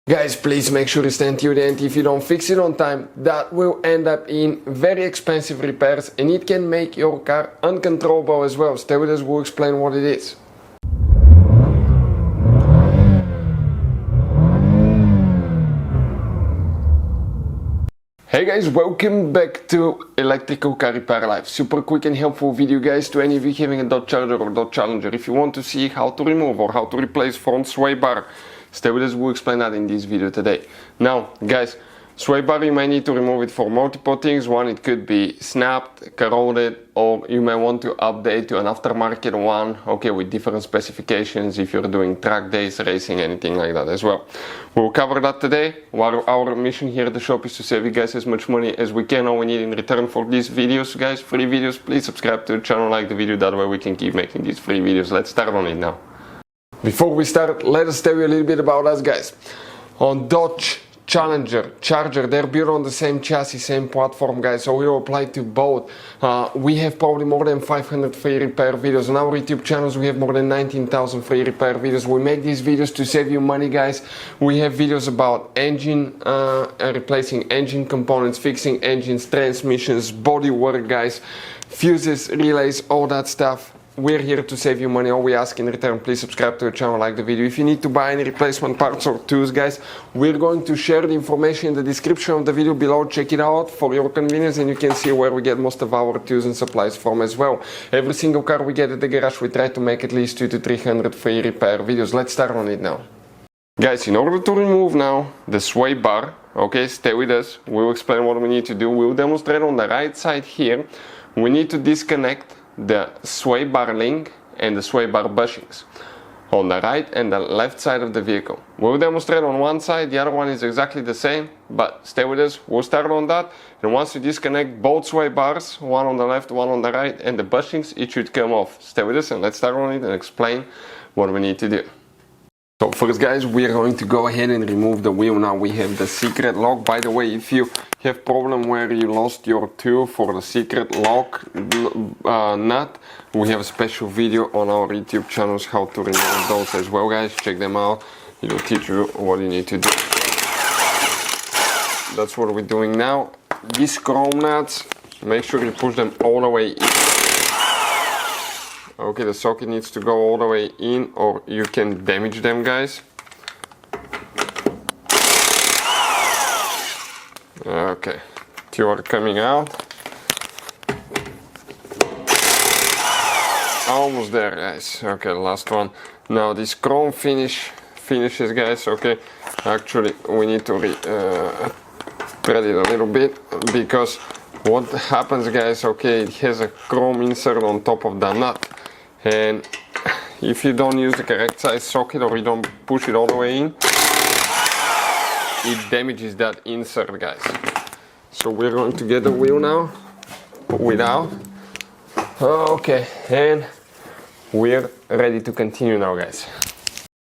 Guys, please make sure you stand to the end. If you don't fix it on time, that will end up in very expensive repairs and it can make your car uncontrollable as well. Stay with us, we'll explain what it is. Hey guys, welcome back to Electrical Car Repair Live. Super quick and helpful video, guys, to any of you having a Dodge Charger or Dodge Challenger. If you want to see how to remove or how to replace front sway bar, stay with us, we'll explain that in this video today. Now guys, sway bar, you might need to remove it for multiple things. One, it could be snapped, corroded, or you may want to update to an aftermarket one, okay, with different specifications if you're doing track days, racing, anything like that as well. We'll cover that today. Our mission here at the shop is to save you guys as much money as we can. All we need in return for these videos, guys, free videos, please subscribe to the channel, like the video, that way we can keep making these free videos. Let's start on it now. Before we start, let us tell you a little bit about us, guys. On Dodge Challenger, Charger, they're built on the same chassis, same platform, guys, so we will apply to both. We have probably more than 500 free repair videos. On our YouTube channels, we have more than 19,000 free repair videos. We make these videos to save you money, guys. We have videos about engine, replacing engine components, fixing engines, transmissions, body work, guys, fuses, relays, all that stuff. We're here to save you money. All we ask in return, please subscribe to the channel, like the video. If you need to buy any replacement parts or tools, guys, we're going to share the information in the description of the video below. Check it out for your convenience and you can see where we get most of our tools and supplies from as well. Every single car we get at the garage, we try to make at least 200 to 300 free repair videos. Let's start on it now. Guys, in order to remove now the sway bar, okay, stay with us. We'll explain what we need to do. We'll demonstrate on the right side here. We need to disconnect the sway bar link and the sway bar bushings on the right and the left side of the vehicle. We'll demonstrate on one side, the other one is exactly the same, but stay with us, we'll start on that. And once you disconnect both sway bars, one on the left, one on the right, and the bushings, it should come off. Stay with us and let's start on it and explain what we need to do. So first, guys, we are going to go ahead and remove the wheel. Now we have the secret lock. By the way, if you have problem where you lost your tool for the secret lock nut, we have a special video on our YouTube channels how to remove those as well, guys. Check them out. It will teach you what you need to do. That's what we're doing now. These chrome nuts, make sure you push them all the way in. Okay, the socket needs to go all the way in or you can damage them, guys. Okay, two are coming out. Almost there, guys. Okay, last one. Now this chrome finishes, guys. Okay, actually we need to thread it a little bit because what happens, guys, okay, it has a chrome insert on top of the nut. And if you don't use the correct size socket or you don't push it all the way in, it damages that insert, guys. So we're going to get the wheel now without. Okay, and we're ready to continue now, guys.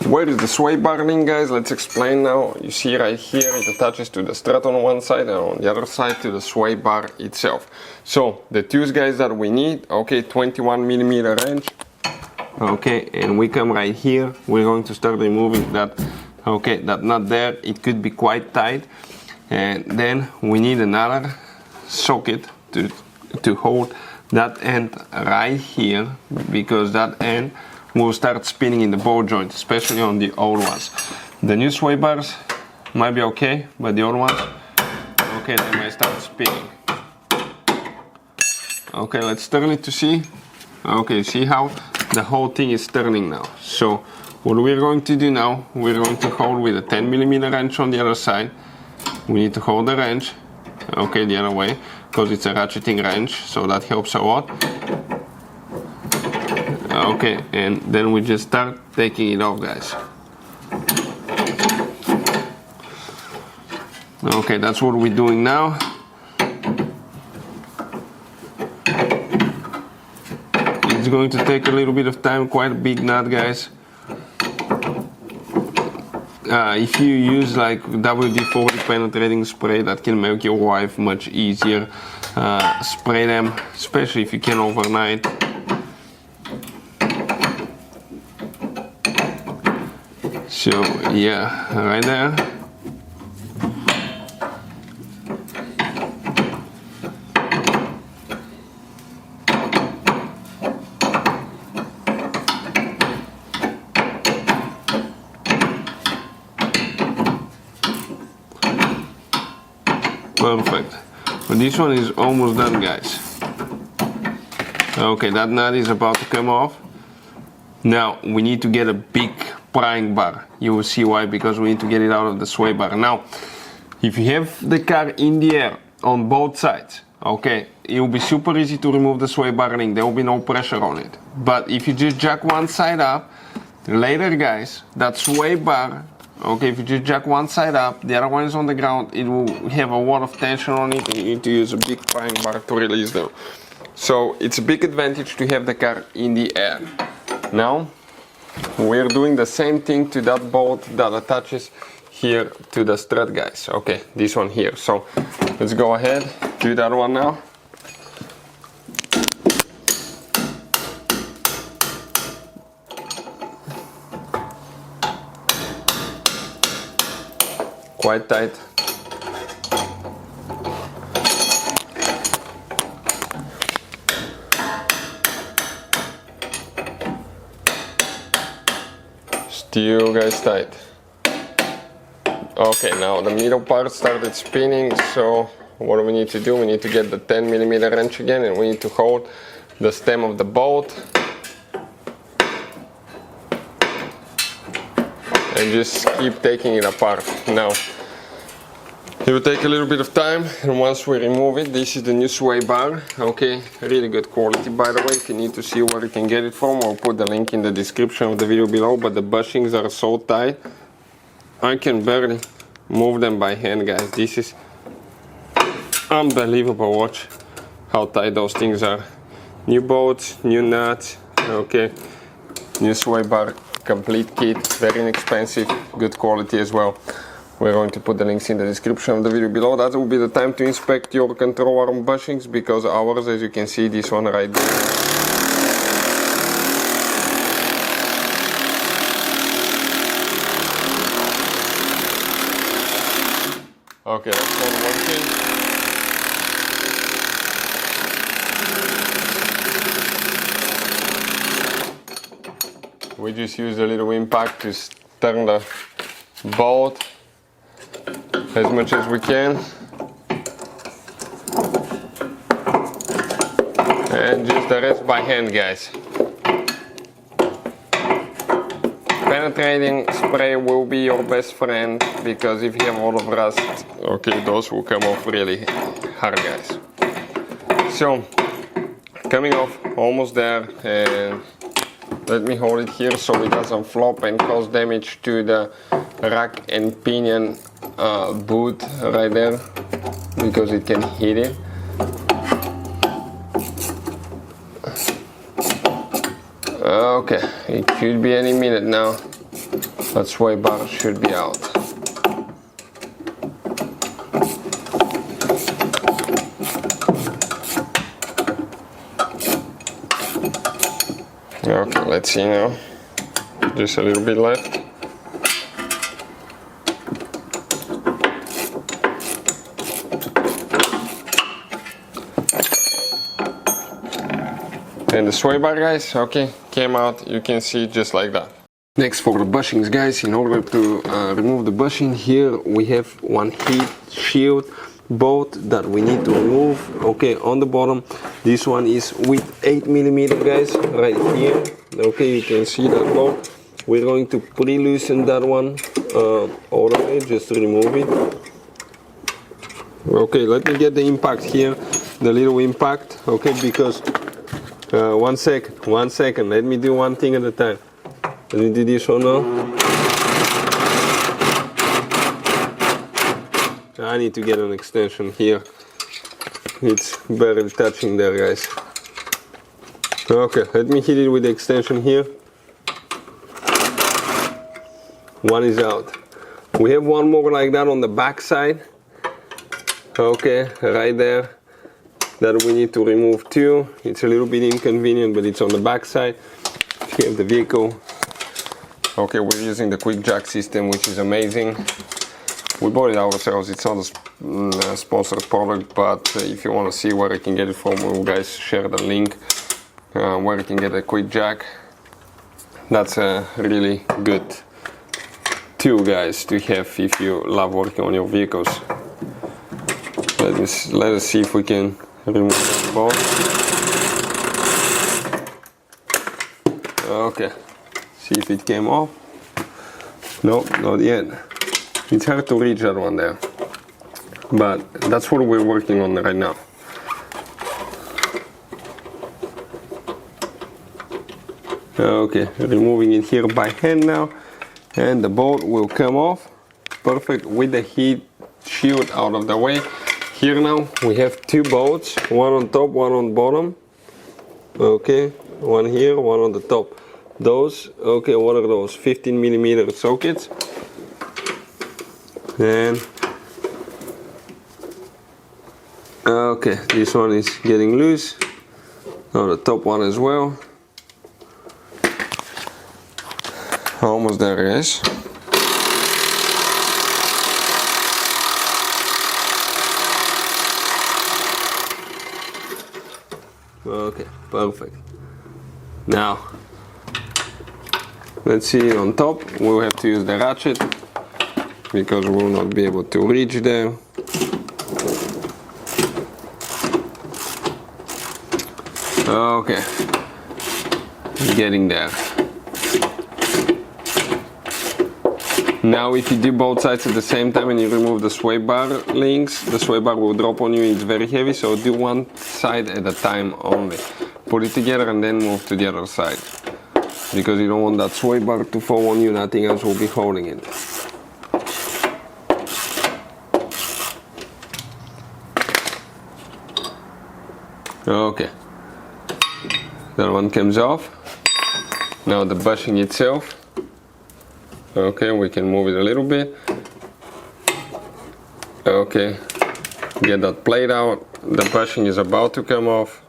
Where is the sway bar link, guys? Let's explain now. You see right here, it attaches to the strut on one side and on the other side to the sway bar itself. So the tools, guys, that we need, okay, 21mm wrench. Okay, and we come right here. We're going to start removing that. Okay, that nut there, it could be quite tight. And then we need another socket to hold that end right here, because that end will start spinning in the ball joint, especially on the old ones. The new sway bars might be okay, but the old ones, okay, they might start spinning. Okay, let's turn it to see. Okay, see how the whole thing is turning now. So what we're going to do now, we're going to hold with a 10mm wrench on the other side. We need to hold the wrench, okay, the other way, because it's a ratcheting wrench, so that helps a lot. Okay, and then we just start taking it off, guys. Okay, that's what we're doing now. It's going to take a little bit of time, quite a big nut, guys. If you use like WD-40 penetrating spray, that can make your life much easier. Spray them, especially if you can overnight. So yeah, right there. perfect. But this one is almost done, guys. Okay, that nut is about to come off. Now we need to get a big prying bar. You will see why, because we need to get it out of the sway bar. Now, if you have the car in the air on both sides, okay, it will be super easy to remove the sway bar ring. There will be no pressure on it. But if you just jack one side up, later, guys, that sway bar, okay, if you just jack one side up, the other one is on the ground, it will have a lot of tension on it, and you need to use a big prying bar to release them. So it's a big advantage to have the car in the air. Now we're doing the same thing to that bolt that attaches here to the strut, guys. Okay, this one here. So let's go ahead, do that one now. Quite tight. Still, guys, tight. Okay, now the middle part started spinning, so what do we need to do? We need to get the 10mm wrench again, and we need to hold the stem of the bolt and just keep taking it apart. Now it will take a little bit of time, and once we remove it, this is the new sway bar. Okay, really good quality, by the way. If you need to see where you can get it from, I'll put the link in the description of the video below. But the bushings are so tight, I can barely move them by hand, guys. This is unbelievable. Watch how tight those things are. New bolts, new nuts, okay, new sway bar, complete kit, very inexpensive, good quality as well. We're going to put the links in the description of the video below. That will be the time to inspect your control arm bushings, because ours, as you can see, this one right there, okay, that's one working. We just use a little impact to turn the bolt as much as we can, and just the rest by hand, guys. Penetrating spray will be your best friend, because if you have a lot of rust, okay, those will come off really hard, guys. So coming off, almost there, and let me hold it here so it doesn't flop and cause damage to the rack and pinion boot right there, because it can hit it. Okay, it should be any minute now. That sway bar should be out. Okay, let's see now. Just a little bit left. And the sway bar, guys, okay, came out, you can see, just like that. Next, for the bushings, guys, in order to remove the bushing, here we have one heat shield bolt that we need to remove. Okay, on the bottom, this one is with 8mm, guys, right here. Okay, you can see that bolt. We're going to pre-loosen that one all the way, just remove it. Okay, let me get the impact here, the little impact, okay, because one second, let me do one thing at a time. Let me do this one now. I need to get an extension here. It's barely touching there, guys. Okay, let me hit it with the extension here. One is out. We have one more like that on the back side. Okay, right there. That we need to remove too. It's a little bit inconvenient, but it's on the back side. If you have the vehicle. Okay, we're using the quick jack system, which is amazing. We bought it ourselves. It's not a sponsored product, but if you want to see where you can get it from, we'll guys share the link where you can get a quick jack. That's a really good tool, guys, to have if you love working on your vehicles. Let us see if we can remove that bolt. Okay, see if it came off. No, not yet. It's hard to reach that one there, but that's what we're working on right now. Okay, removing it here by hand now, and the bolt will come off. Perfect, with the heat shield out of the way. Here now we have two bolts, one on top, one on bottom. Okay, one here, one on the top. Those, okay, what are those? 15mm sockets. And okay, this one is getting loose. Now the top one as well. Almost there, guys. Okay, perfect. Now, let's see on top. We'll have to use the ratchet because we will not be able to reach there. Okay, getting there. Now if you do both sides at the same time and you remove the sway bar links, the sway bar will drop on you. It's very heavy, so do one side at a time only. Put it together and then move to the other side, because you don't want that sway bar to fall on you, nothing else will be holding it. Okay, that one comes off. Now the bushing itself. Okay, we can move it a little bit. Okay, get that plate out. The bushing is about to come off.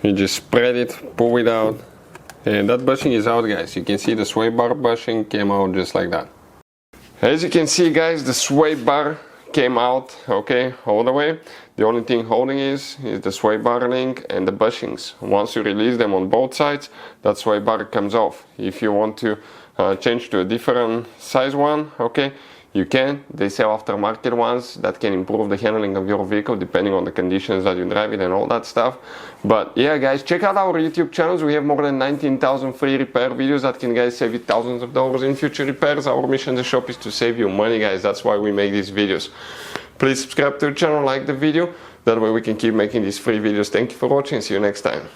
You just spread it, pull it out, and that bushing is out, guys. You can see the sway bar bushing came out just like that. As you can see, guys, the sway bar came out, okay, all the way. The only thing holding is the sway bar link and the bushings. Once you release them on both sides, that sway bar comes off. If you want to change to a different size one, okay, you can. They sell aftermarket ones that can improve the handling of your vehicle depending on the conditions that you drive it and all that stuff. But yeah, guys, check out our YouTube channels. We have more than 19,000 free repair videos that can, guys, save you thousands of dollars in future repairs. Our mission in the shop is to save you money, guys. That's why we make these videos. Please subscribe to the channel, like the video. That way we can keep making these free videos. Thank you for watching. See you next time.